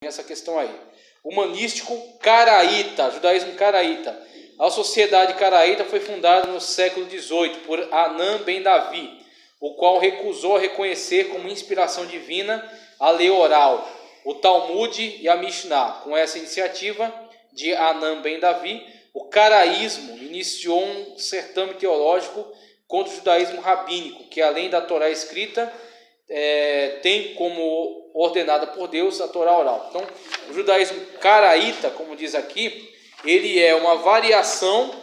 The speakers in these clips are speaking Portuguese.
essa questão aí. Humanístico caraíta, judaísmo caraíta. A sociedade caraíta foi fundada no século XVIII por Hanan ben Davi, o qual recusou reconhecer como inspiração divina a lei oral, o Talmud e a Mishnah. Com essa iniciativa de Hanan ben Davi, o caraísmo iniciou um certame teológico contra o judaísmo rabínico, que além da Torá escrita, tem como ordenada por Deus a Torá oral. Então, o judaísmo caraíta, como diz aqui, ele é uma variação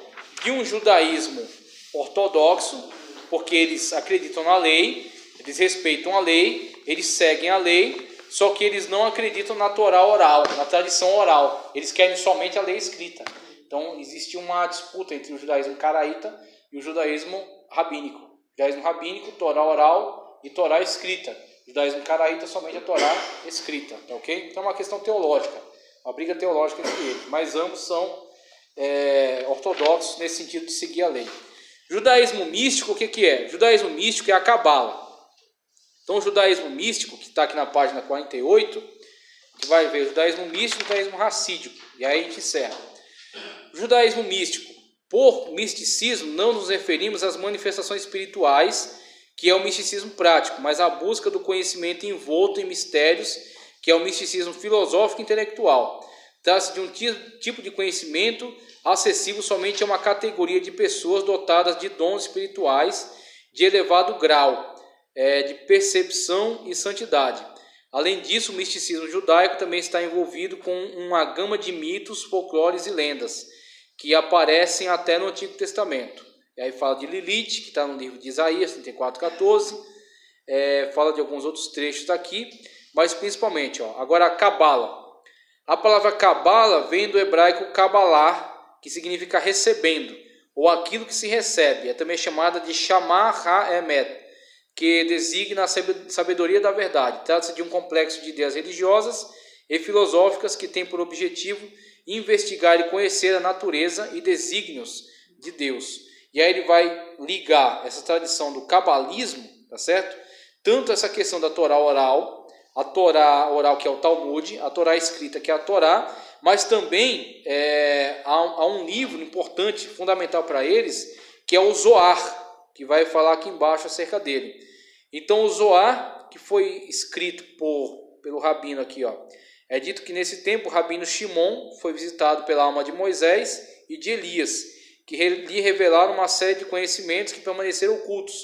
de um judaísmo ortodoxo, porque eles acreditam na lei, eles respeitam a lei, eles seguem a lei, só que eles não acreditam na Torá oral, na tradição oral. Eles querem somente a lei escrita. Então, existe uma disputa entre o judaísmo caraíta e o judaísmo rabínico. Judaísmo rabínico, Torá oral e Torá escrita. Judaísmo caraíta, somente a Torá escrita. Tá, ok? Então, é uma questão teológica, uma briga teológica entre eles. Mas ambos são ortodoxos nesse sentido de seguir a lei. Judaísmo místico, o que é? Judaísmo místico é a Cabala. Então, o judaísmo místico, que está aqui na página 48, a gente vai ver o judaísmo místico e o judaísmo racídico. E aí a gente encerra. O judaísmo místico, por misticismo, não nos referimos às manifestações espirituais, que é o misticismo prático, mas à busca do conhecimento envolto em mistérios, que é o misticismo filosófico e intelectual. Trata-se de um tipo de conhecimento acessível somente a uma categoria de pessoas dotadas de dons espirituais de elevado grau de percepção e santidade. Além disso, o misticismo judaico também está envolvido com uma gama de mitos, folclores e lendas, que aparecem até no Antigo Testamento. E aí fala de Lilith, que está no livro de Isaías 34:14, fala de alguns outros trechos aqui, mas principalmente, agora a Cabala. A palavra Cabala vem do hebraico Kabbalah, que significa recebendo, ou aquilo que se recebe. É também chamada de Shamar HaEmet, que designa a sabedoria da verdade. Trata-se de um complexo de ideias religiosas e filosóficas que tem por objetivo investigar e conhecer a natureza e desígnios de Deus. E aí ele vai ligar essa tradição do cabalismo, tá certo? Tanto essa questão da Torá oral, a Torá oral que é o Talmud, a Torá escrita que é a Torá, mas também há um livro importante, fundamental para eles, que é o Zohar, que vai falar aqui embaixo acerca dele. Então o Zohar, que foi escrito pelo rabino aqui, é dito que nesse tempo o rabino Shimon foi visitado pela alma de Moisés e de Elias, que lhe revelaram uma série de conhecimentos que permaneceram ocultos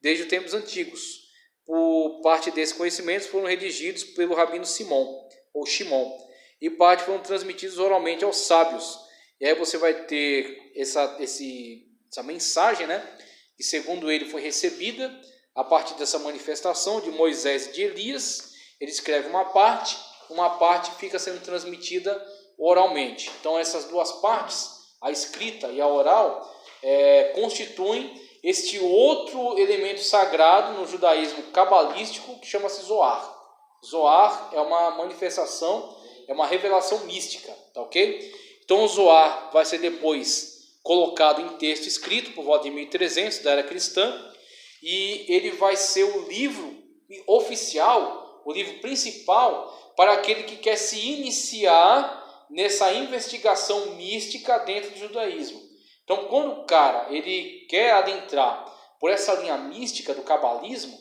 desde os tempos antigos. Por parte desses conhecimentos foram redigidos pelo rabino Simon, ou Shimon, e parte foram transmitidos oralmente aos sábios. E aí você vai ter essa mensagem, né? Que segundo ele foi recebida a partir dessa manifestação de Moisés e de Elias. Ele escreve uma parte fica sendo transmitida oralmente. Então essas duas partes, a escrita e a oral, constituem este outro elemento sagrado no judaísmo cabalístico que chama-se Zohar. Zohar é uma manifestação, é uma revelação mística, tá ok? Então o Zohar vai ser depois colocado em texto escrito por volta de 1300 da era cristã, e ele vai ser o livro oficial, o livro principal para aquele que quer se iniciar nessa investigação mística dentro do judaísmo. Então, quando o cara ele quer adentrar por essa linha mística do cabalismo,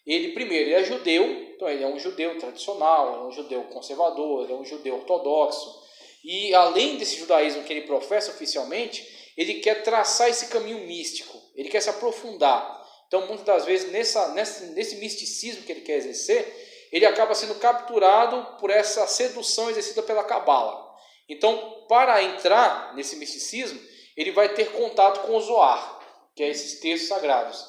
ele primeiro é judeu, então ele é um judeu tradicional, ele é um judeu conservador, ele é um judeu ortodoxo, e além desse judaísmo que ele professa oficialmente, ele quer traçar esse caminho místico, ele quer se aprofundar. Então, muitas das vezes, nesse misticismo que ele quer exercer, ele acaba sendo capturado por essa sedução exercida pela Cabala. Então, para entrar nesse misticismo, ele vai ter contato com o Zohar, que é esses textos sagrados.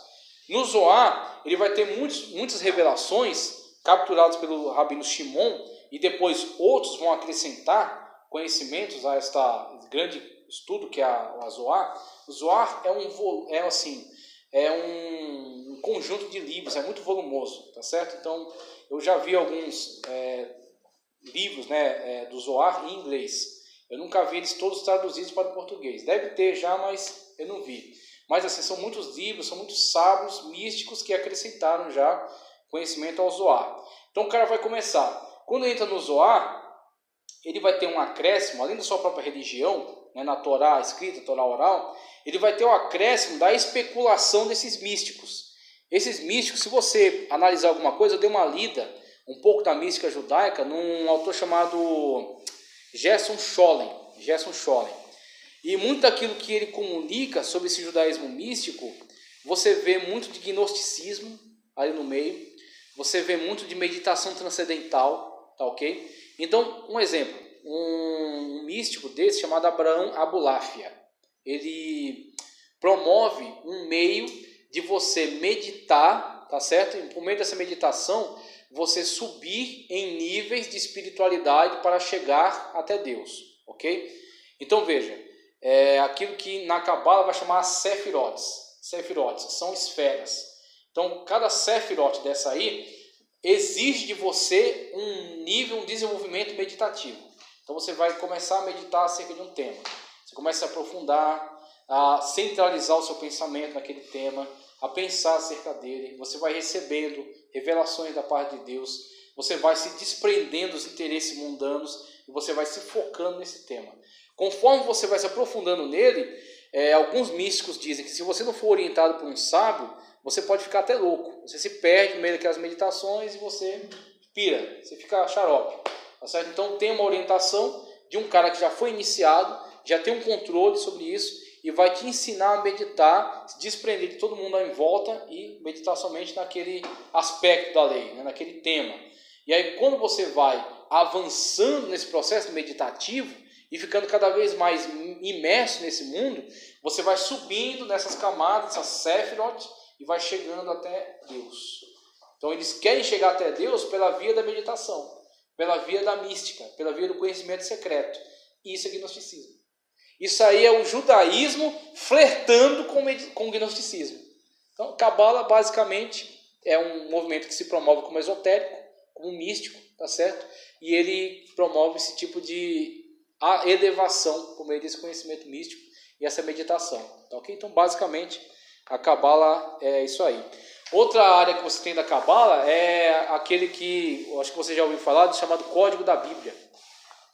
No Zohar, ele vai ter muitas revelações capturadas pelo rabino Shimon, e depois outros vão acrescentar conhecimentos a esta grande estudo que é a Zohar. O Zohar é um conjunto de livros, é muito volumoso, tá certo? Então, eu já vi alguns livros, do Zohar em inglês. Eu nunca vi eles todos traduzidos para o português. Deve ter já, mas eu não vi. Mas assim, são muitos livros, são muitos sábios místicos que acrescentaram já conhecimento ao Zohar. Então o cara vai começar. Quando entra no Zohar, ele vai ter um acréscimo, além da sua própria religião, né, na Torá escrita, Torá oral, ele vai ter um acréscimo da especulação desses místicos. Esses místicos, se você analisar alguma coisa, eu dei uma lida um pouco da mística judaica num autor chamado Gerson Scholem. E muito daquilo que ele comunica sobre esse judaísmo místico, você vê muito de gnosticismo ali no meio, você vê muito de meditação transcendental, tá ok? Então, um exemplo, um místico desse chamado Abraham Abulafia, ele promove um meio de você meditar, tá certo? E por meio dessa meditação, você subir em níveis de espiritualidade para chegar até Deus, ok? Então veja, aquilo que na Cabala vai chamar Sefirot, que são esferas. Então cada Sefirot dessa aí exige de você um nível, um desenvolvimento meditativo. Então você vai começar a meditar acerca de um tema. Você começa a aprofundar, a centralizar o seu pensamento naquele tema, a pensar acerca dele. Você vai recebendo revelações da parte de Deus. Você vai se desprendendo dos interesses mundanos e você vai se focando nesse tema. Conforme você vai se aprofundando nele, alguns místicos dizem que se você não for orientado por um sábio, você pode ficar até louco. Você se perde no meio daquelas meditações e você pira, você fica xarope. Tá certo? Então tem uma orientação de um cara que já foi iniciado, já tem um controle sobre isso e vai te ensinar a meditar, se desprender de todo mundo em volta e meditar somente naquele aspecto da lei, né? Naquele tema. E aí quando você vai avançando nesse processo meditativo e ficando cada vez mais imerso nesse mundo, você vai subindo nessas camadas, essas Sefirot, e vai chegando até Deus. Então eles querem chegar até Deus pela via da meditação, pela via da mística, pela via do conhecimento secreto. E isso é gnosticismo. Isso aí é o judaísmo flertando com o gnosticismo. Então, Cabala basicamente é um movimento que se promove como esotérico, como místico, tá certo? E ele promove esse tipo de elevação por meio desse conhecimento místico e essa meditação, tá ok? Então, basicamente, a Cabala é isso aí. Outra área que você tem da Cabala é aquele que, eu acho que você já ouviu falar, chamado Código da Bíblia.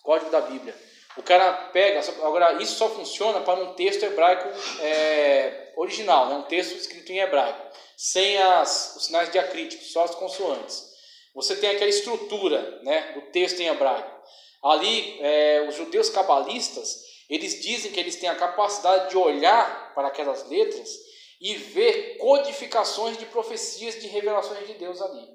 Código da Bíblia. O cara pega, agora isso só funciona para um texto hebraico original, né? Um texto escrito em hebraico, sem os sinais diacríticos, só as consoantes. Você tem aquela estrutura, né, do texto em hebraico. Ali, os judeus cabalistas, eles dizem que eles têm a capacidade de olhar para aquelas letras e ver codificações de profecias, de revelações de Deus ali.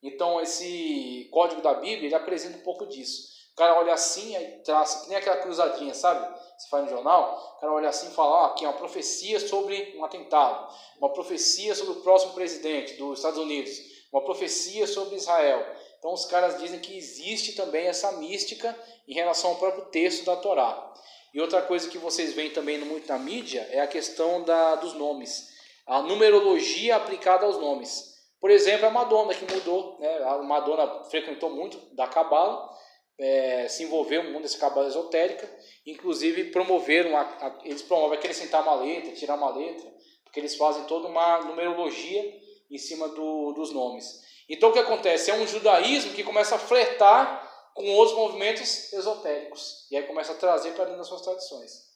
Então, esse Código da Bíblia, ele apresenta um pouco disso. O cara olha assim, aí traça, que nem aquela cruzadinha, sabe? Você faz no jornal, o cara olha assim e fala, aqui é uma profecia sobre um atentado, uma profecia sobre o próximo presidente dos Estados Unidos, uma profecia sobre Israel. Então os caras dizem que existe também essa mística em relação ao próprio texto da Torá. E outra coisa que vocês veem também muito na mídia é a questão dos nomes, a numerologia aplicada aos nomes. Por exemplo, a Madonna, que mudou, né? A Madonna frequentou muito da Cabala, se envolveu no mundo dessa Cabala esotérica, inclusive eles promovem acrescentar uma letra, tirar uma letra, porque eles fazem toda uma numerologia em cima dos nomes. Então o que acontece? É um judaísmo que começa a flertar com outros movimentos esotéricos, e aí começa a trazer para dentro das suas tradições.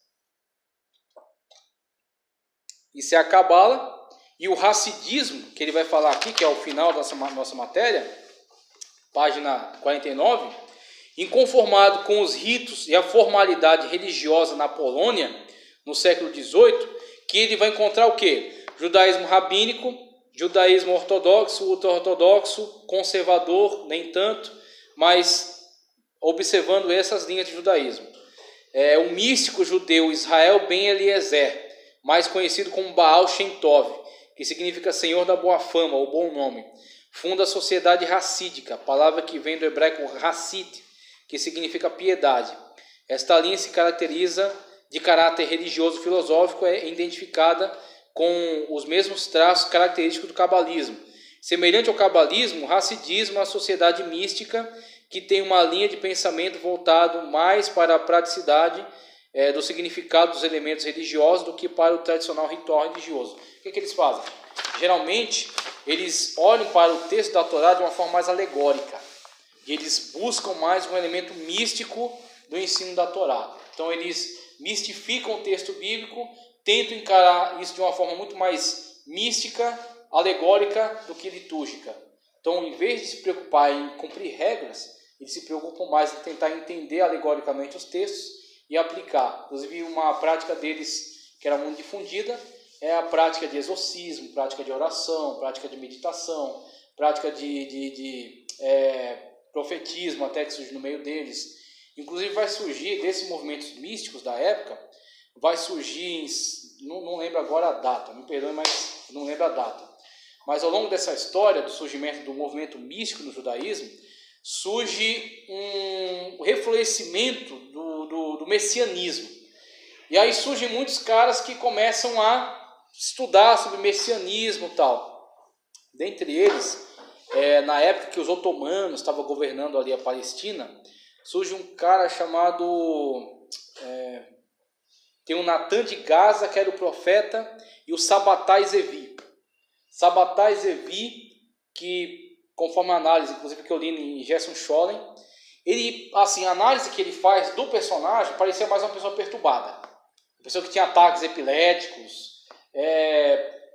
Isso é a Cabala. E o Hassidismo, que ele vai falar aqui, que é o final dessa nossa matéria, página 49, inconformado com os ritos e a formalidade religiosa na Polônia, no século XVIII, que ele vai encontrar o quê? Judaísmo rabínico, judaísmo ortodoxo, ultra-ortodoxo, conservador, nem tanto, mas observando essas linhas de judaísmo. O místico judeu Israel Ben Eliezer, mais conhecido como Baal Shem Tov, que significa Senhor da Boa Fama, ou Bom Nome, funda a sociedade racídica, palavra que vem do hebraico Hassid, que significa piedade. Esta linha se caracteriza de caráter religioso-filosófico, é identificada com os mesmos traços característicos do cabalismo. Semelhante ao cabalismo, o hassidismo é uma sociedade mística que tem uma linha de pensamento voltado mais para a praticidade do significado dos elementos religiosos do que para o tradicional ritual religioso. O que eles fazem? Geralmente, eles olham para o texto da Torá de uma forma mais alegórica. E eles buscam mais um elemento místico do ensino da Torá. Então eles mistificam o texto bíblico, tentam encarar isso de uma forma muito mais mística, alegórica do que litúrgica. Então, em vez de se preocupar em cumprir regras, eles se preocupam mais em tentar entender alegoricamente os textos e aplicar. Inclusive, uma prática deles que era muito difundida é a prática de exorcismo, prática de oração, prática de meditação, prática de profetismo, até que surge no meio deles. Inclusive vai surgir, desses movimentos místicos da época, vai surgir, não lembro agora a data, me perdoe, mas não lembro a data. Mas ao longo dessa história do surgimento do movimento místico no judaísmo, surge um reflorescimento do messianismo. E aí surgem muitos caras que começam a estudar sobre messianismo e tal. Dentre eles, na época que os otomanos estavam governando ali a Palestina, surge um cara chamado... tem o Natan de Gaza, que era o profeta, e o Sabatai Zevi. Sabatai Zevi, que, conforme a análise, inclusive que eu li em Gerson Scholem, ele, assim, a análise que ele faz do personagem parecia mais uma pessoa perturbada. Uma pessoa que tinha ataques epiléticos,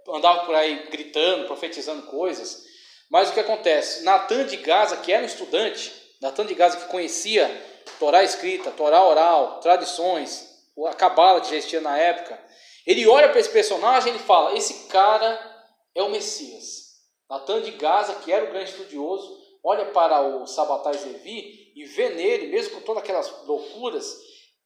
andava por aí gritando, profetizando coisas. Mas o que acontece? Natan de Gaza, que era um estudante, Natan de Gaza que conhecia Torá escrita, Torá oral, tradições, a Cabala que já existia na época, ele olha para esse personagem e ele fala, esse cara é o Messias. Natan de Gaza, que era o grande estudioso, olha para o Sabatai Zevi e vê nele, mesmo com todas aquelas loucuras,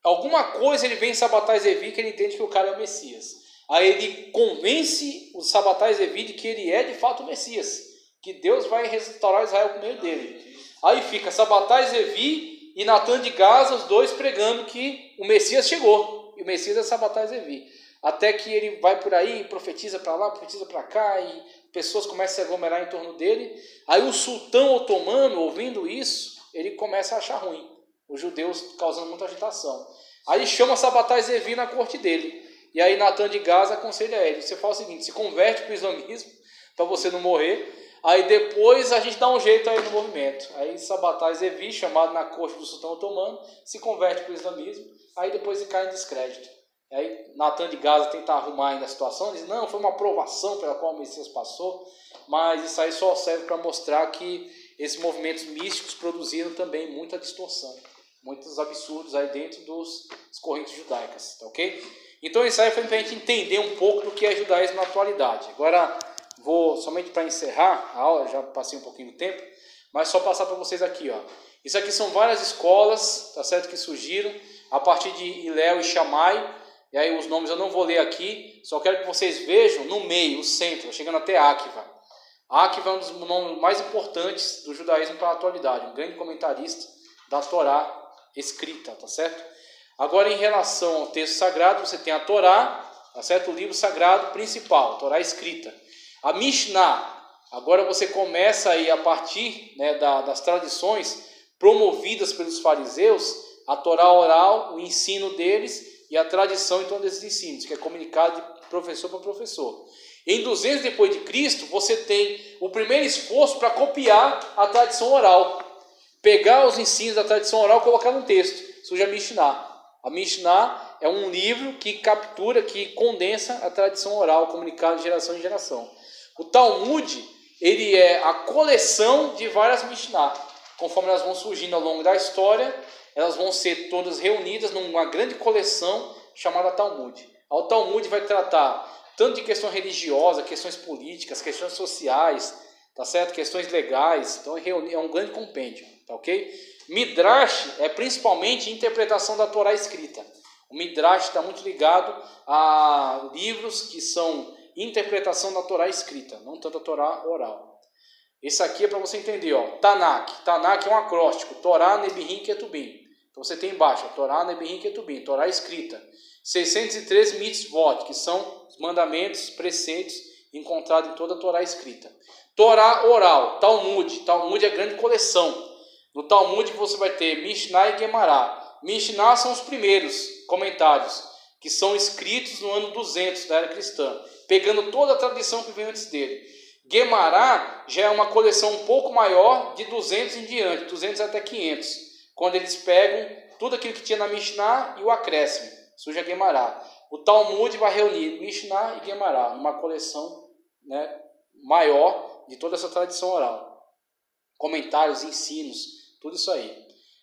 alguma coisa ele vê em Sabatai Zevi que ele entende que o cara é o Messias. Aí ele convence o Sabatai Zevi de que ele é de fato o Messias, que Deus vai restaurar Israel por meio dele. Aí fica Sabatai Zevi e Natan de Gaza, os dois pregando que o Messias chegou, e o Messias é Sabatai Zevi. Até que ele vai por aí, profetiza para lá, profetiza para cá, e pessoas começam a se aglomerar em torno dele. Aí o sultão otomano, ouvindo isso, ele começa a achar ruim, os judeus causando muita agitação. Aí chama Sabatai Zevi na corte dele. E aí Natan de Gaza aconselha ele, você fala o seguinte, se converte para o islamismo, para você não morrer, aí depois a gente dá um jeito aí no movimento. Aí Sabatai Zevi, chamado na corte do sultão otomano, se converte para o islamismo, aí depois ele cai em descrédito. Aí Natan de Gaza tenta arrumar ainda a situação, diz, não, foi uma provação pela qual o Messias passou, mas isso aí só serve para mostrar que esses movimentos místicos produziram também muita distorção, muitos absurdos aí dentro das correntes judaicas, tá ok? Então isso aí foi para a gente entender um pouco do que é judaísmo na atualidade. Agora, vou somente para encerrar a aula, já passei um pouquinho do tempo, mas só passar para vocês aqui, ó. Isso aqui são várias escolas, tá certo, que surgiram a partir de Hillel e Shammai. E aí os nomes eu não vou ler aqui, só quero que vocês vejam no meio, o centro, chegando até Akiva. Akiva é um dos nomes mais importantes do judaísmo para a atualidade, um grande comentarista da Torá escrita, tá certo? Agora, em relação ao texto sagrado, você tem a Torá, tá certo? O livro sagrado principal, a Torá escrita. A Mishnah, agora você começa aí a partir, né, das tradições promovidas pelos fariseus, a Torá oral, o ensino deles e a tradição em torno desses ensinos, que é comunicado de professor para professor. Em 200 depois de Cristo, você tem o primeiro esforço para copiar a tradição oral. Pegar os ensinos da tradição oral e colocar num texto. Surge a Mishnah. A Mishnah é um livro que captura, que condensa a tradição oral, comunicada de geração em geração. O Talmud, ele é a coleção de várias Mishnah. Conforme elas vão surgindo ao longo da história, elas vão ser todas reunidas numa grande coleção chamada Talmud. O Talmud vai tratar tanto de questões religiosas, questões políticas, questões sociais, tá certo? Questões legais. Então é um grande compêndio, tá ok? Midrash é principalmente a interpretação da Torá escrita. O Midrash está muito ligado a livros que são interpretação da Torá escrita, não tanto a Torá oral. Esse aqui é para você entender, ó, Tanakh. Tanakh é um acróstico, Torá, Nebiim, Ketubim. Então você tem embaixo, Torá, Nebiim, Ketubim, Torá escrita. 613 mitzvot, que são os mandamentos, preceitos encontrados em toda a Torá escrita. Torá oral, Talmud. Talmud é a grande coleção. No Talmud você vai ter Mishnah e Gemara. Mishnah são os primeiros comentários, que são escritos no ano 200 da era cristã, pegando toda a tradição que veio antes dele. Gemara já é uma coleção um pouco maior, de 200 em diante, 200 até 500, quando eles pegam tudo aquilo que tinha na Mishnah e o acréscimo, surge a Guemará. O Talmud vai reunir Mishnah e Guemará numa coleção, né, maior de toda essa tradição oral. Comentários, ensinos, tudo isso aí.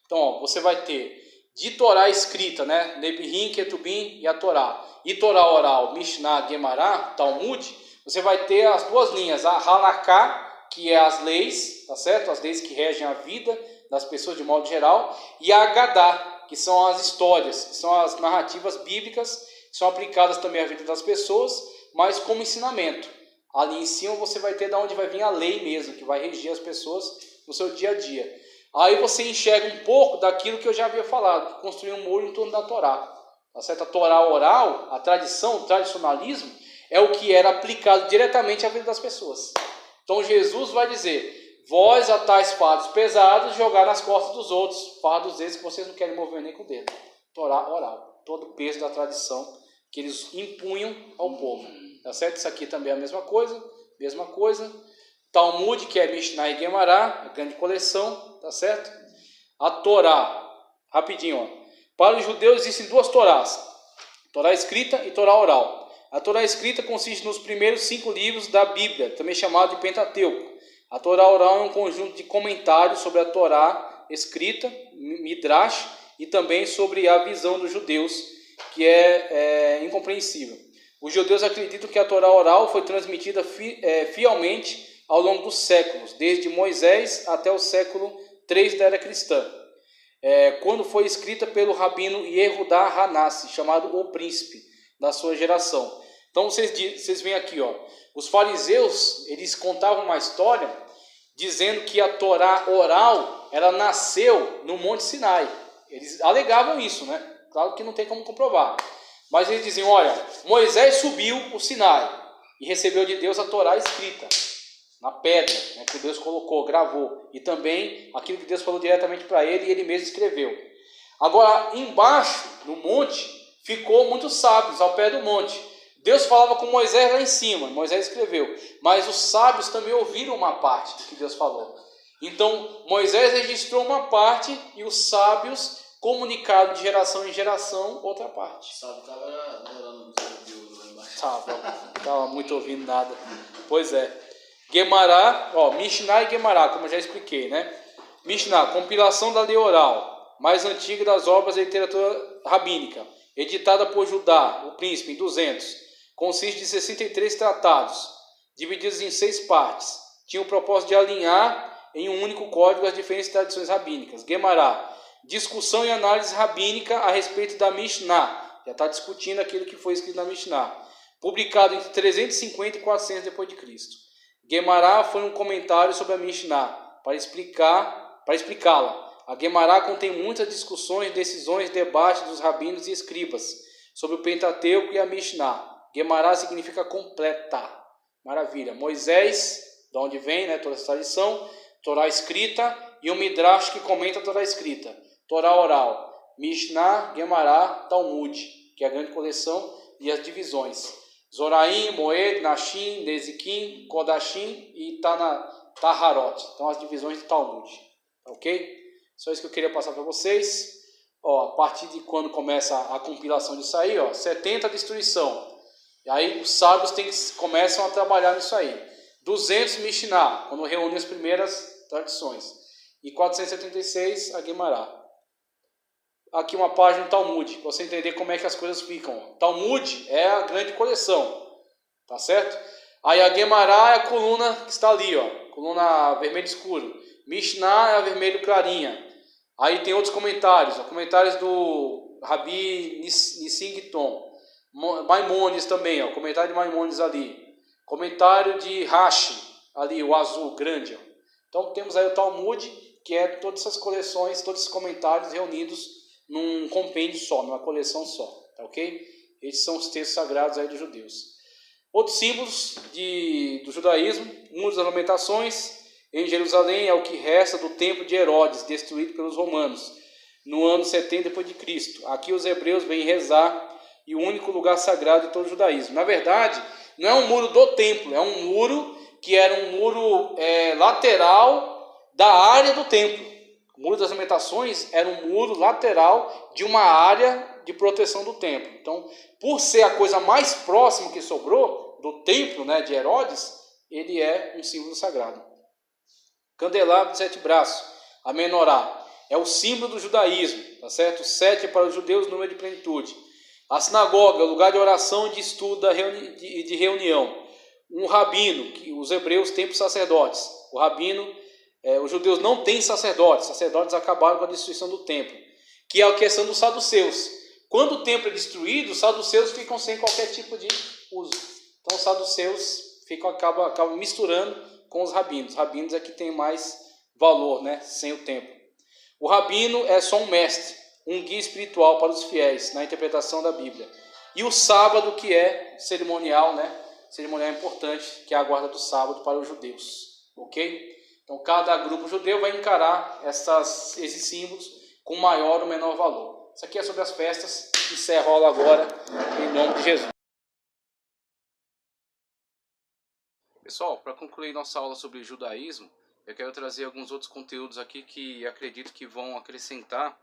Então, ó, você vai ter de Torá escrita, né, Nebiim, Ketubim e a Torá. E Torá oral, Mishnah, Guemará, Talmud, você vai ter as duas linhas, a Halaká, que é as leis, tá certo? As leis que regem a vida das pessoas de modo geral, e a Agadá, que são as histórias, que são as narrativas bíblicas, que são aplicadas também à vida das pessoas, mas como ensinamento. Ali em cima você vai ter de onde vai vir a lei mesmo, que vai regir as pessoas no seu dia a dia. Aí você enxerga um pouco daquilo que eu já havia falado, construir um muro em torno da Torá. Tá certo? A Torá oral, a tradição, o tradicionalismo, é o que era aplicado diretamente à vida das pessoas. Então Jesus vai dizer, vós atais fardos pesados, jogar nas costas dos outros, fardos esses que vocês não querem mover nem com o dedo. Torá oral, todo o peso da tradição que eles impunham ao povo. Tá certo? Isso aqui também é a mesma coisa, mesma coisa. Talmud, que é Mishnah e Guemará, a grande coleção, tá certo? A Torá, rapidinho, ó. Para os judeus existem duas Torás, Torá escrita e Torá oral. A Torá escrita consiste nos primeiros 5 livros da Bíblia, também chamado de Pentateuco. A Torá oral é um conjunto de comentários sobre a Torá escrita, Midrash, e também sobre a visão dos judeus, que é incompreensível. Os judeus acreditam que a Torá oral foi transmitida fielmente ao longo dos séculos, desde Moisés até o século III da era cristã, quando foi escrita pelo rabino Yehudá Hanassi, chamado o príncipe da sua geração. Então vocês veem aqui, ó, os fariseus, eles contavam uma história dizendo que a Torá oral, ela nasceu no Monte Sinai. Eles alegavam isso, né? Claro que não tem como comprovar. Mas eles diziam, olha, Moisés subiu o Sinai e recebeu de Deus a Torá escrita na pedra, né, que Deus colocou, gravou. E também aquilo que Deus falou diretamente para ele e ele mesmo escreveu. Agora, embaixo, no monte, ficou muitos sábios ao pé do monte. Deus falava com Moisés lá em cima, Moisés escreveu. Mas os sábios também ouviram uma parte do que Deus falou. Então, Moisés registrou uma parte e os sábios comunicaram de geração em geração outra parte. O sábio estava orando lá embaixo. Estava muito ouvindo nada. Pois é. Guemará, ó, Mishnah e Guemará, como eu já expliquei, né? Mishnah, compilação da lei oral, mais antiga das obras da literatura rabínica, editada por Judá, o príncipe, em 200. Consiste de 63 tratados, divididos em 6 partes. Tinha o propósito de alinhar em um único código as diferentes tradições rabínicas. Guemará, discussão e análise rabínica a respeito da Mishnah. Já está discutindo aquilo que foi escrito na Mishnah. Publicado entre 350 e 400 depois de Cristo. Guemará foi um comentário sobre a Mishnah, para explicá-la. A Guemará contém muitas discussões, decisões, debates dos rabinos e escribas sobre o Pentateuco e a Mishnah. Guemará significa completa. Maravilha. Moisés, de onde vem, né, toda essa tradição, Torá escrita e o Midrash que comenta a Torá escrita. Torá oral, Mishnah, Guemará, Talmud, que é a grande coleção, e as divisões. Zoraim, Moed, Nashim, Nezikim, Kodashim e Taharot. Então as divisões do Talmud. Ok? Só isso que eu queria passar para vocês. Ó, a partir de quando começa a compilação disso aí, ó, 70 a destruição. E aí os sábios começam a trabalhar nisso aí. 200 Mishnah, quando reúne as primeiras tradições. E 476 a Guemará. Aqui uma página do Talmud, para você entender como é que as coisas ficam. Talmud é a grande coleção, tá certo? Aí a Guemará é a coluna que está ali, ó, coluna vermelho escuro. Mishnah é a vermelho clarinha. Aí tem outros comentários, ó, comentários do Rabi Nissim Gitton. Maimônides também, ó, comentário de Maimônides ali. Comentário de Rashi, ali, o azul, grande. Ó. Então temos aí o Talmud, que é todas essas coleções, todos esses comentários reunidos num compêndio só, numa coleção só, tá ok? Esses são os textos sagrados aí dos judeus. Outros símbolos do judaísmo, Muro das Lamentações, em Jerusalém é o que resta do templo de Herodes, destruído pelos romanos, no ano 70 d.C. Aqui os hebreus vêm rezar, e o único lugar sagrado de todo o judaísmo. Na verdade, não é um muro do templo, é um muro que era um muro lateral da área do templo. O Muro das Lamentações era um muro lateral de uma área de proteção do templo. Então, por ser a coisa mais próxima que sobrou do templo, né, de Herodes, ele é um símbolo sagrado. Candelabro de 7 braços, a menorá, é o símbolo do judaísmo, tá certo? 7 é para os judeus, número de plenitude. A sinagoga é o lugar de oração, de estudo e de reunião. Um rabino, que os hebreus têm para os sacerdotes. O rabino, os judeus não têm sacerdotes. Sacerdotes acabaram com a destruição do templo. Que é a questão dos saduceus. Quando o templo é destruído, os saduceus ficam sem qualquer tipo de uso. Então os saduceus acabam misturando com os rabinos. Os rabinos é que tem mais valor, né, sem o templo. O rabino é só um mestre, um guia espiritual para os fiéis na interpretação da Bíblia. E o sábado, que é cerimonial, né? Cerimonial importante, que é a guarda do sábado para os judeus. Ok? Então cada grupo judeu vai encarar esses símbolos com maior ou menor valor. Isso aqui é sobre as festas, encerro a aula agora, em nome de Jesus. Pessoal, para concluir nossa aula sobre judaísmo, eu quero trazer alguns outros conteúdos aqui que acredito que vão acrescentar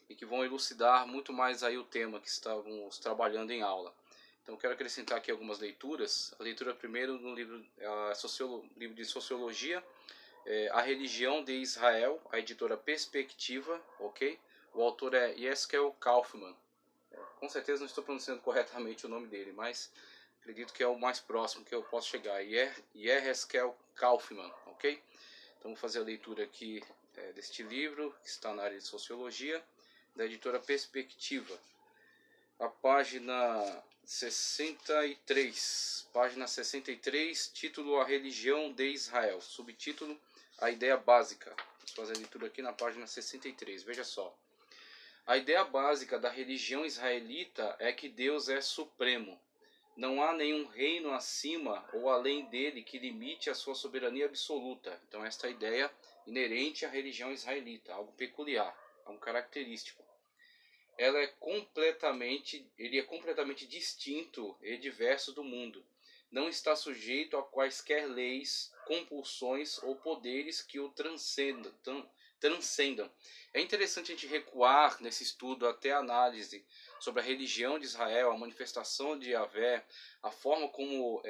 e que vão elucidar muito mais aí o tema que estávamos trabalhando em aula. Então eu quero acrescentar aqui algumas leituras. A leitura primeiro no livro de Sociologia, A Religião de Israel, a editora Perspectiva, ok? O autor é Yeskel Kaufman. Com certeza não estou pronunciando corretamente o nome dele, mas acredito que é o mais próximo que eu posso chegar. Yeskel Kaufman, ok? Então vou fazer a leitura aqui deste livro, que está na área de Sociologia, da editora Perspectiva. A página 63, título A Religião de Israel, subtítulo A Ideia Básica. Vou fazer a leitura aqui na página 63, veja só. A ideia básica da religião israelita é que Deus é supremo. Não há nenhum reino acima ou além dele que limite a sua soberania absoluta. Então esta é a ideia inerente à religião israelita, algo peculiar, algo característico. Ele é completamente distinto e diverso do mundo. Não está sujeito a quaisquer leis, compulsões ou poderes que o transcendam. É interessante a gente recuar nesse estudo até a análise sobre a religião de Israel, a manifestação de Yahvé, a forma como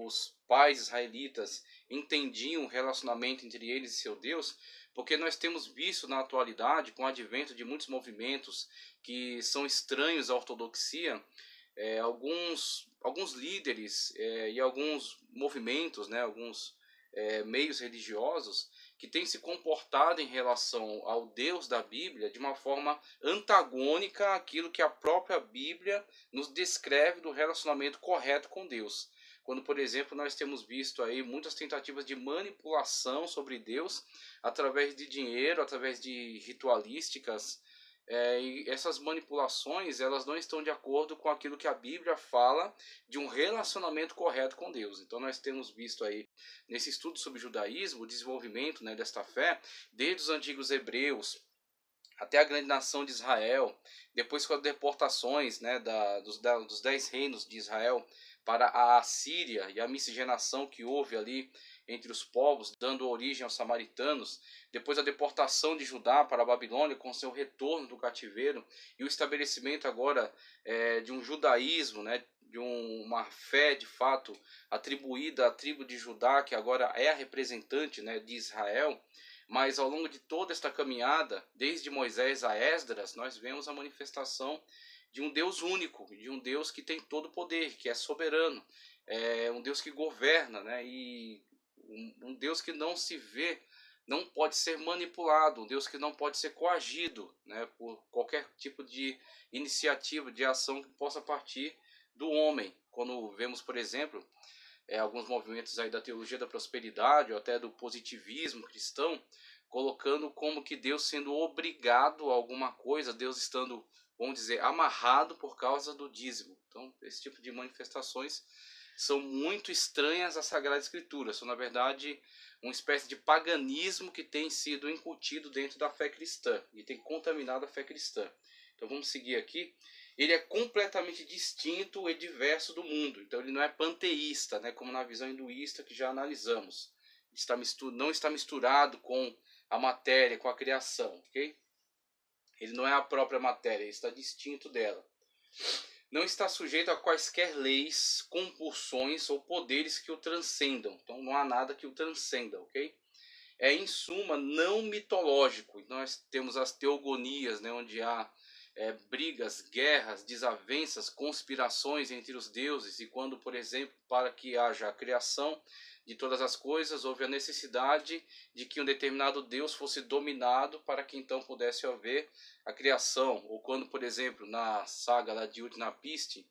os pais israelitas entendiam o relacionamento entre eles e seu Deus, porque nós temos visto na atualidade, com o advento de muitos movimentos que são estranhos à ortodoxia, alguns líderes e alguns movimentos, né, alguns meios religiosos que têm se comportado em relação ao Deus da Bíblia de uma forma antagônica àquilo que a própria Bíblia nos descreve do relacionamento correto com Deus. Quando, por exemplo, nós temos visto aí muitas tentativas de manipulação sobre Deus através de dinheiro, através de ritualísticas, e essas manipulações elas não estão de acordo com aquilo que a Bíblia fala de um relacionamento correto com Deus. Então nós temos visto aí nesse estudo sobre o judaísmo o desenvolvimento, né, desta fé desde os antigos hebreus até a grande nação de Israel, depois com as deportações, né, dos 10 reinos de Israel para a Assíria e a miscigenação que houve ali entre os povos, dando origem aos samaritanos, depois a deportação de Judá para a Babilônia com seu retorno do cativeiro e o estabelecimento agora de um judaísmo, né, de uma fé de fato atribuída à tribo de Judá, que agora é a representante, né, de Israel. Mas ao longo de toda esta caminhada, desde Moisés a Esdras, nós vemos a manifestação de um Deus único, de um Deus que tem todo o poder, que é soberano, um Deus que governa, né, e um Deus que não se vê, não pode ser manipulado, um Deus que não pode ser coagido, né, por qualquer tipo de iniciativa, de ação que possa partir do homem. Quando vemos, por exemplo, alguns movimentos aí da teologia da prosperidade ou até do positivismo cristão, colocando como que Deus sendo obrigado a alguma coisa, Deus estando, vamos dizer, amarrado por causa do dízimo. Então, esse tipo de manifestações são muito estranhas à Sagrada Escritura, são na verdade uma espécie de paganismo que tem sido incutido dentro da fé cristã e tem contaminado a fé cristã. Então vamos seguir aqui. Ele é completamente distinto e diverso do mundo. Então ele não é panteísta, né, como na visão hinduísta que já analisamos. Não está misturado com a matéria com a criação, ok? Ele não é a própria matéria, ele está distinto dela. Não está sujeito a quaisquer leis, compulsões ou poderes que o transcendam. Então não há nada que o transcenda, ok? É, em suma, não mitológico. Nós temos as teogonias, né, onde há brigas, guerras, desavenças, conspirações entre os deuses. E quando, por exemplo, para que haja a criação de todas as coisas, houve a necessidade de que um determinado deus fosse dominado para que então pudesse haver a criação. Ou quando, por exemplo, na saga lá de Utnapishtim,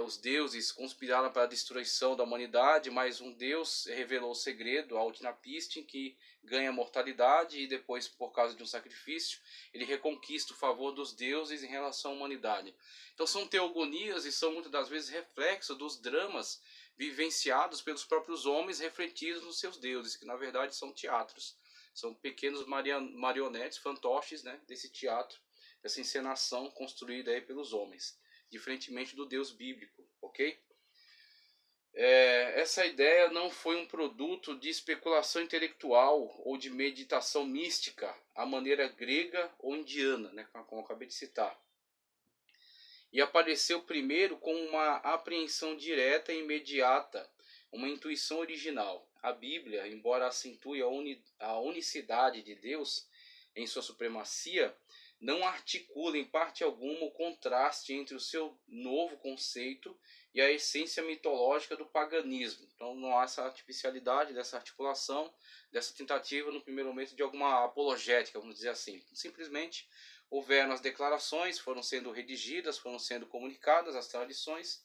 os deuses conspiraram para a destruição da humanidade, mas um deus revelou o segredo ao Utnapishtim, que ganha mortalidade e depois, por causa de um sacrifício, ele reconquista o favor dos deuses em relação à humanidade. Então são teogonias e são muitas das vezes reflexos dos dramas vivenciados pelos próprios homens, refletidos nos seus deuses, que na verdade são teatros. São pequenos marionetes, fantoches, né, desse teatro, dessa encenação construída aí pelos homens, diferentemente do Deus bíblico, ok? Essa ideia não foi um produto de especulação intelectual ou de meditação mística, à maneira grega ou indiana, né, como eu acabei de citar. E apareceu primeiro com uma apreensão direta e imediata, uma intuição original. A Bíblia, embora acentue a unicidade de Deus em sua supremacia, não articula em parte alguma o contraste entre o seu novo conceito e a essência mitológica do paganismo. Então não há essa artificialidade dessa articulação, dessa tentativa no primeiro momento de alguma apologética, vamos dizer assim. Simplesmente houveram as declarações, foram sendo redigidas, foram sendo comunicadas as tradições,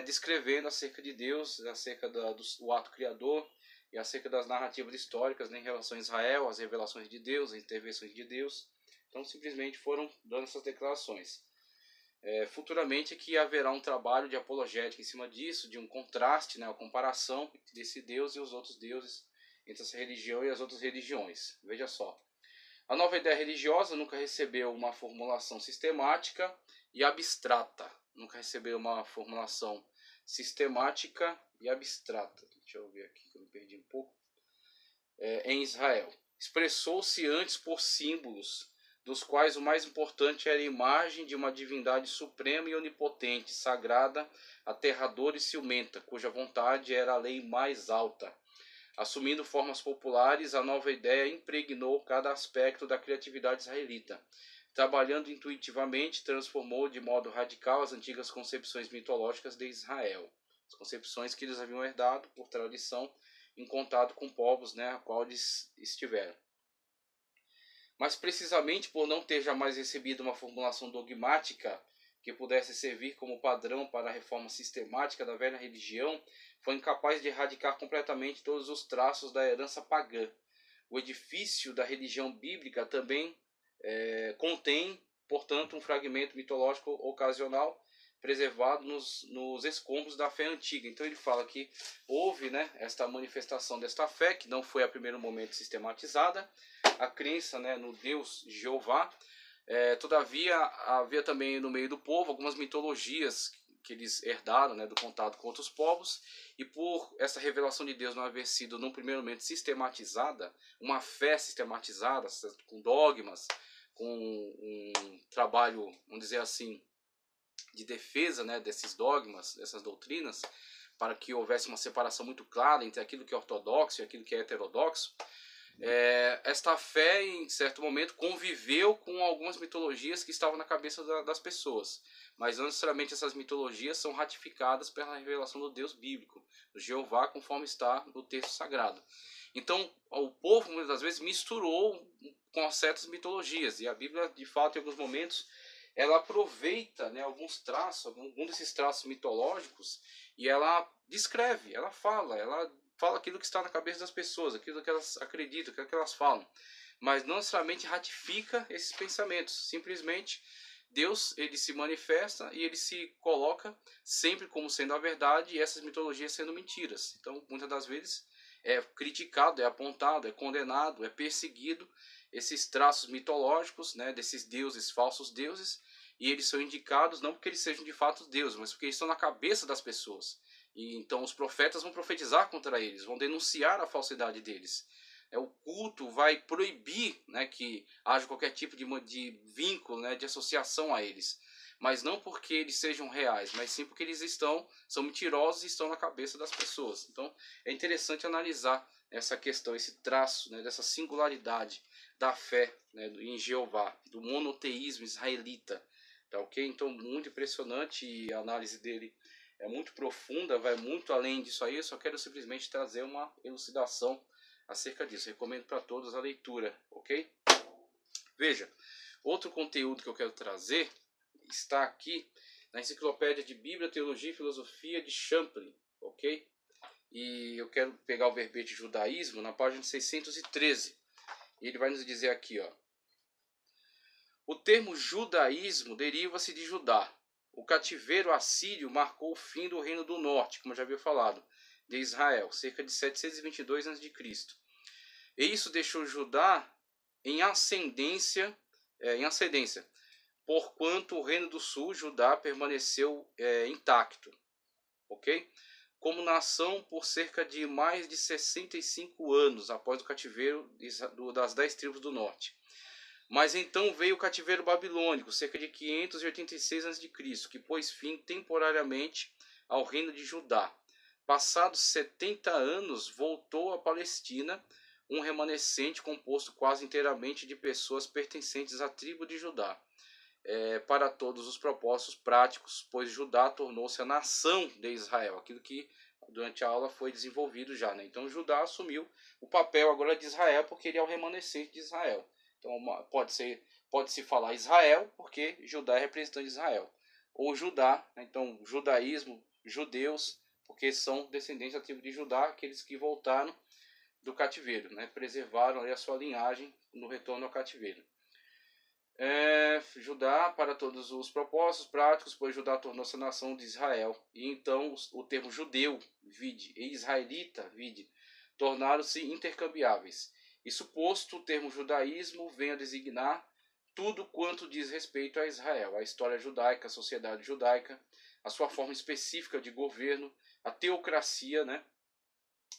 descrevendo acerca de Deus, acerca do ato criador e acerca das narrativas históricas, né, em relação a Israel, as revelações de Deus, as intervenções de Deus. Então simplesmente foram dando essas declarações. Futuramente que haverá um trabalho de apologética em cima disso, de um contraste, né, a comparação desse Deus e os outros deuses, entre essa religião e as outras religiões. Veja só. A nova ideia religiosa nunca recebeu uma formulação sistemática e abstrata. Nunca recebeu uma formulação sistemática e abstrata. Deixa eu ver aqui que eu me perdi um pouco. Em Israel. Expressou-se antes por símbolos, dos quais o mais importante era a imagem de uma divindade suprema e onipotente, sagrada, aterradora e ciumenta, cuja vontade era a lei mais alta. Assumindo formas populares, a nova ideia impregnou cada aspecto da criatividade israelita. Trabalhando intuitivamente, transformou de modo radical as antigas concepções mitológicas de Israel. As concepções que eles haviam herdado por tradição em contato com povos, né, a qual eles estiveram. Mas precisamente por não ter jamais recebido uma formulação dogmática que pudesse servir como padrão para a reforma sistemática da velha religião, foi incapaz de erradicar completamente todos os traços da herança pagã. O edifício da religião bíblica também contém, portanto, um fragmento mitológico ocasional preservado nos escombros da fé antiga. Então ele fala que houve, né, esta manifestação desta fé, que não foi a primeiro momento sistematizada, a crença, né, no Deus Jeová. Todavia, havia também no meio do povo algumas mitologias que eles herdaram, né, do contato com outros povos, e por essa revelação de Deus não haver sido, num primeiro momento, sistematizada, uma fé sistematizada, com dogmas, com um trabalho, vamos dizer assim, de defesa, né, desses dogmas, dessas doutrinas, para que houvesse uma separação muito clara entre aquilo que é ortodoxo e aquilo que é heterodoxo. Esta fé, em certo momento, conviveu com algumas mitologias que estavam na cabeça das pessoas, mas não necessariamente essas mitologias são ratificadas pela revelação do Deus bíblico, do Jeová, conforme está no texto sagrado. Então, o povo, muitas das vezes, misturou com certas mitologias, e a Bíblia, de fato, em alguns momentos, ela aproveita, né, alguns traços, algum desses traços mitológicos, e ela descreve, ela fala aquilo que está na cabeça das pessoas, aquilo que elas acreditam, aquilo que elas falam, mas não necessariamente ratifica esses pensamentos. Simplesmente Deus, ele se manifesta e ele se coloca sempre como sendo a verdade e essas mitologias sendo mentiras. Então, muitas das vezes é criticado, é apontado, é condenado, é perseguido esses traços mitológicos, né, desses deuses, falsos deuses, e eles são indicados não porque eles sejam de fato deuses, mas porque eles estão na cabeça das pessoas. E então os profetas vão profetizar contra eles, vão denunciar a falsidade deles. o culto vai proibir, né, que haja qualquer tipo de vínculo, né, de associação a eles. Mas não porque eles sejam reais, mas sim porque eles são mentirosos e estão na cabeça das pessoas. Então é interessante analisar essa questão, esse traço, né, dessa singularidade da fé, né, em Jeová, do monoteísmo israelita. Tá, ok? Então muito impressionante, e a análise dele é muito profunda, vai muito além disso aí. Eu só quero simplesmente trazer uma elucidação acerca disso. Recomendo para todos a leitura, ok? Veja, outro conteúdo que eu quero trazer está aqui na Enciclopédia de Bíblia, Teologia e Filosofia de Champlin, ok? E eu quero pegar o verbete judaísmo na página 613. E ele vai nos dizer aqui, ó. O termo judaísmo deriva-se de Judá. O cativeiro assírio marcou o fim do Reino do Norte, como eu já havia falado, de Israel, cerca de 722 a.C. E isso deixou Judá em ascendência, porquanto o Reino do Sul, Judá, permaneceu intacto, ok? Como nação por cerca de mais de 65 anos após o cativeiro das 10 tribos do norte. Mas então veio o cativeiro babilônico, cerca de 586 a.C., que pôs fim temporariamente ao reino de Judá. Passados 70 anos, voltou a Palestina, um remanescente composto quase inteiramente de pessoas pertencentes à tribo de Judá, para todos os propósitos práticos, pois Judá tornou-se a nação de Israel, aquilo que durante a aula foi desenvolvido já, né? Então Judá assumiu o papel agora de Israel, porque ele é o remanescente de Israel. Então pode-se falar Israel, porque Judá é representante de Israel. Ou Judá, né? Então judaísmo, judeus, porque são descendentes da tribo de Judá, aqueles que voltaram do cativeiro, né? Preservaram ali a sua linhagem no retorno ao cativeiro. Judá para todos os propósitos práticos, pois Judá tornou-se a nação de Israel. E então o termo judeu, vide, e israelita, vide, tornaram-se intercambiáveis. Isso posto, o termo judaísmo vem a designar tudo quanto diz respeito a Israel, a história judaica, a sociedade judaica, a sua forma específica de governo, a teocracia, né?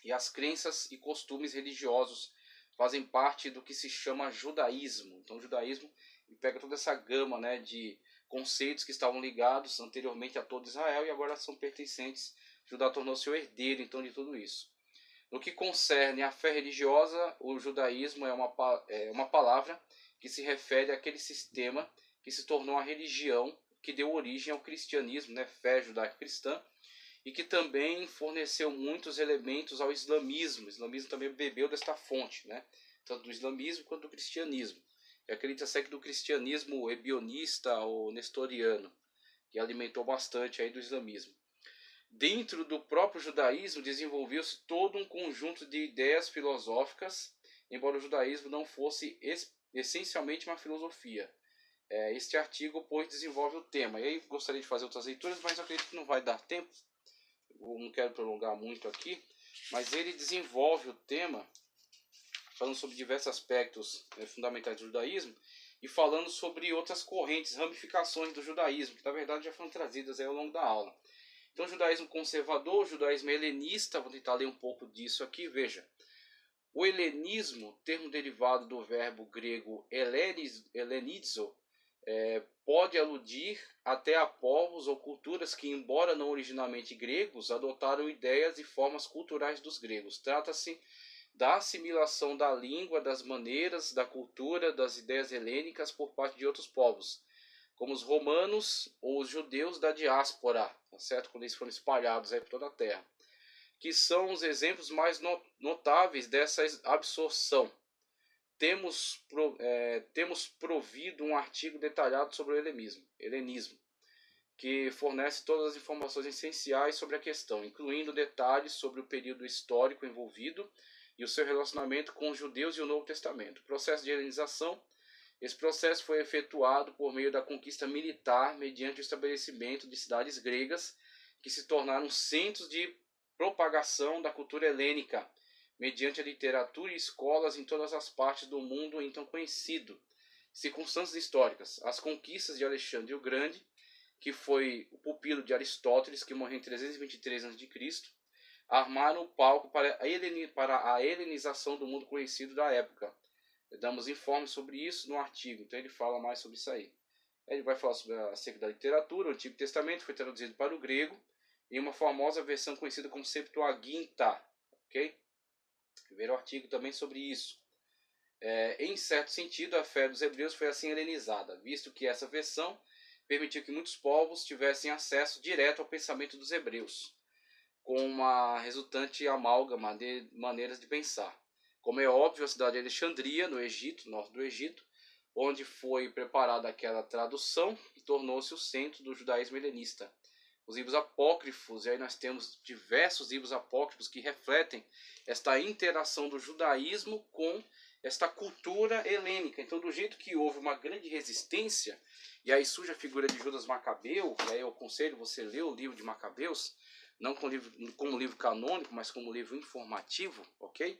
E as crenças e costumes religiosos fazem parte do que se chama judaísmo. Então o judaísmo pega toda essa gama, né, de conceitos que estavam ligados anteriormente a todo Israel e agora são pertencentes. Judá tornou-se o herdeiro então de tudo isso. No que concerne à fé religiosa, o judaísmo é uma palavra que se refere àquele sistema que se tornou a religião que deu origem ao cristianismo, né, fé judaico-cristã, e que também forneceu muitos elementos ao islamismo. O islamismo também bebeu desta fonte, né, tanto do islamismo quanto do cristianismo. Acredita-se que do cristianismo ebionista ou nestoriano, que alimentou bastante aí do islamismo. Dentro do próprio judaísmo desenvolveu-se todo um conjunto de ideias filosóficas, embora o judaísmo não fosse essencialmente uma filosofia. Este artigo, pois, desenvolve o tema. E aí gostaria de fazer outras leituras, mas eu acredito que não vai dar tempo. Eu não quero prolongar muito aqui, mas ele desenvolve o tema falando sobre diversos aspectos fundamentais do judaísmo e falando sobre outras correntes, ramificações do judaísmo, que na verdade já foram trazidas aí ao longo da aula. Então, o judaísmo conservador, o judaísmo helenista, vou tentar ler um pouco disso aqui, veja. O helenismo, termo derivado do verbo grego helenizo, pode aludir até a povos ou culturas que, embora não originalmente gregos, adotaram ideias e formas culturais dos gregos. Trata-se da assimilação da língua, das maneiras, da cultura, das ideias helênicas por parte de outros povos, como os romanos ou os judeus da diáspora, tá certo? Quando eles foram espalhados aí por toda a terra, que são os exemplos mais notáveis dessa absorção. Temos provido um artigo detalhado sobre o helenismo, que fornece todas as informações essenciais sobre a questão, incluindo detalhes sobre o período histórico envolvido e o seu relacionamento com os judeus e o Novo Testamento. O processo de helenização. Esse processo foi efetuado por meio da conquista militar mediante o estabelecimento de cidades gregas que se tornaram centros de propagação da cultura helênica, mediante a literatura e escolas em todas as partes do mundo então conhecido. Circunstâncias históricas. As conquistas de Alexandre o Grande, que foi o pupilo de Aristóteles, que morreu em 323 a.C., armaram o palco para a helenização do mundo conhecido da época. Damos informes sobre isso no artigo, então ele fala mais sobre isso aí. Ele vai falar sobre acerca da literatura. O Antigo Testamento foi traduzido para o grego em uma famosa versão conhecida como Septuaginta, ok? Primeiro artigo também sobre isso. Em certo sentido, a fé dos hebreus foi assim helenizada, visto que essa versão permitiu que muitos povos tivessem acesso direto ao pensamento dos hebreus, com uma resultante amálgama de maneiras de pensar. Como é óbvio, a cidade de Alexandria, no Egito, norte do Egito, onde foi preparada aquela tradução, tornou-se o centro do judaísmo helenista. Os livros apócrifos, e aí nós temos diversos livros apócrifos que refletem esta interação do judaísmo com esta cultura helênica. Então, do jeito que houve uma grande resistência, e aí surge a figura de Judas Macabeu, e aí eu aconselho você ler o livro de Macabeus, não como livro canônico, mas como livro informativo, ok?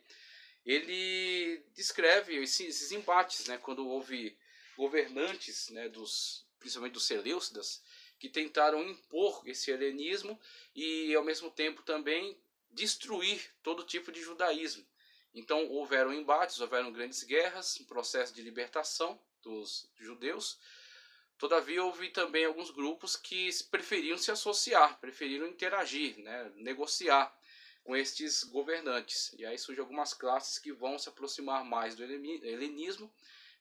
Ele descreve esses embates, né, quando houve governantes, né, principalmente dos Seleucidas, que tentaram impor esse helenismo e, ao mesmo tempo, também destruir todo tipo de judaísmo. Então, houveram embates, houveram grandes guerras, um processo de libertação dos judeus. Todavia, houve também alguns grupos que preferiam se associar, preferiram interagir, né, negociar com estes governantes. E aí surgem algumas classes que vão se aproximar mais do helenismo,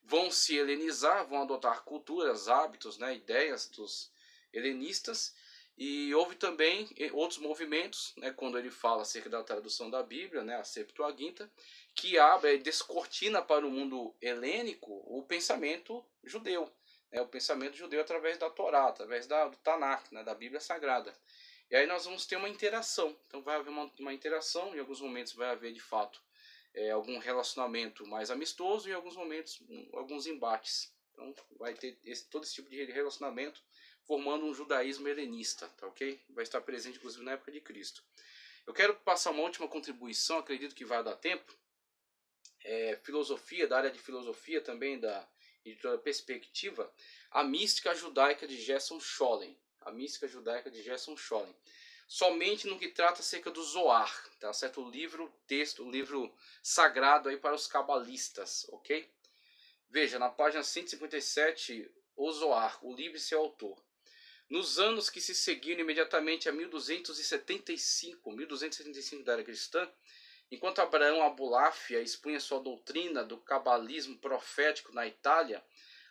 vão se helenizar, vão adotar culturas, hábitos, né, ideias dos helenistas. E houve também outros movimentos, né, quando ele fala acerca da tradução da Bíblia, né, a Septuaginta, que abre e descortina para o mundo helênico o pensamento judeu. O pensamento judeu através da Torá, através do Tanakh, né, da Bíblia Sagrada. E aí nós vamos ter uma interação. Então vai haver uma interação, em alguns momentos vai haver de fato algum relacionamento mais amistoso e em alguns momentos alguns embates. Então vai ter todo esse tipo de relacionamento formando um judaísmo helenista, tá ok? Vai estar presente inclusive na época de Cristo. Eu quero passar uma última contribuição, acredito que vai dar tempo. Filosofia, da área de filosofia também, da editora Perspectiva, a mística judaica de Gerson Scholem. A mística judaica de Gerson Scholem. Somente no que trata acerca do Zohar, tá certo? O livro sagrado aí para os cabalistas, ok? Veja, na página 157, o Zohar, o livro e seu autor. Nos anos que se seguiram imediatamente a 1275 da era cristã, enquanto Abraão Abulafia expunha sua doutrina do cabalismo profético na Itália,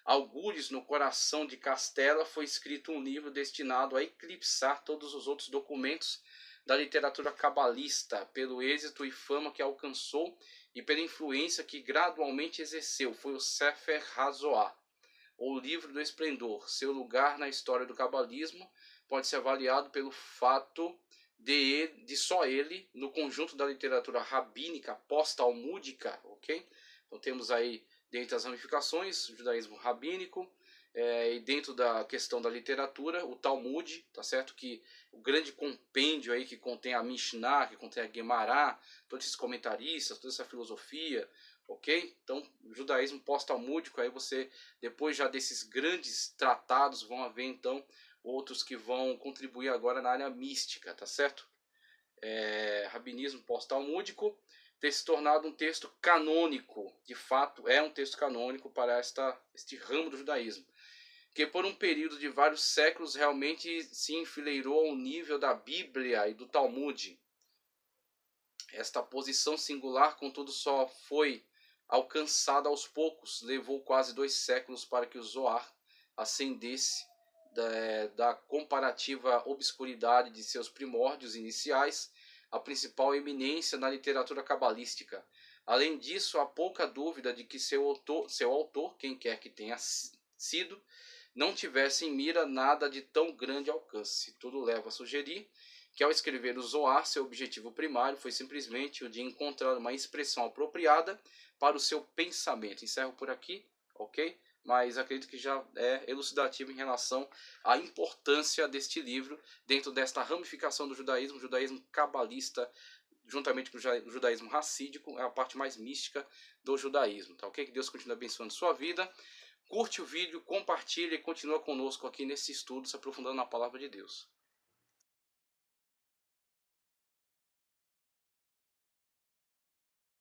algures no coração de Castela foi escrito um livro destinado a eclipsar todos os outros documentos da literatura cabalista, pelo êxito e fama que alcançou e pela influência que gradualmente exerceu. Foi o Sefer HaZohar, ou Livro do Esplendor. Seu lugar na história do cabalismo pode ser avaliado pelo fato de só ele, no conjunto da literatura rabínica pós-talmúdica, ok? Então temos aí, dentre as ramificações, o judaísmo rabínico, e dentro da questão da literatura, o Talmud, tá certo? Que o grande compêndio aí que contém a Mishnah, que contém a Gemara, todos esses comentaristas, toda essa filosofia, ok? Então, o judaísmo pós-talmúdico, aí você, depois já desses grandes tratados, vão haver então outros que vão contribuir agora na área mística, tá certo? Rabinismo pós-talmúdico ter se tornado um texto canônico, de fato é um texto canônico para este ramo do judaísmo, que por um período de vários séculos realmente se enfileirou ao nível da Bíblia e do Talmud. Esta posição singular, contudo, só foi alcançada aos poucos, levou quase 2 séculos para que o Zohar ascendesse da comparativa obscuridade de seus primórdios iniciais a principal eminência na literatura cabalística. Além disso, há pouca dúvida de que seu autor, quem quer que tenha sido, não tivesse em mira nada de tão grande alcance. Tudo leva a sugerir que, ao escrever o Zohar, seu objetivo primário foi simplesmente o de encontrar uma expressão apropriada para o seu pensamento. Encerro por aqui, ok? Mas acredito que já é elucidativo em relação à importância deste livro dentro desta ramificação do judaísmo, o judaísmo cabalista, juntamente com o judaísmo racídico, é a parte mais mística do judaísmo, tá ok? Que Deus continue abençoando sua vida. Curte o vídeo, compartilha e continua conosco aqui nesse estudo, se aprofundando na palavra de Deus.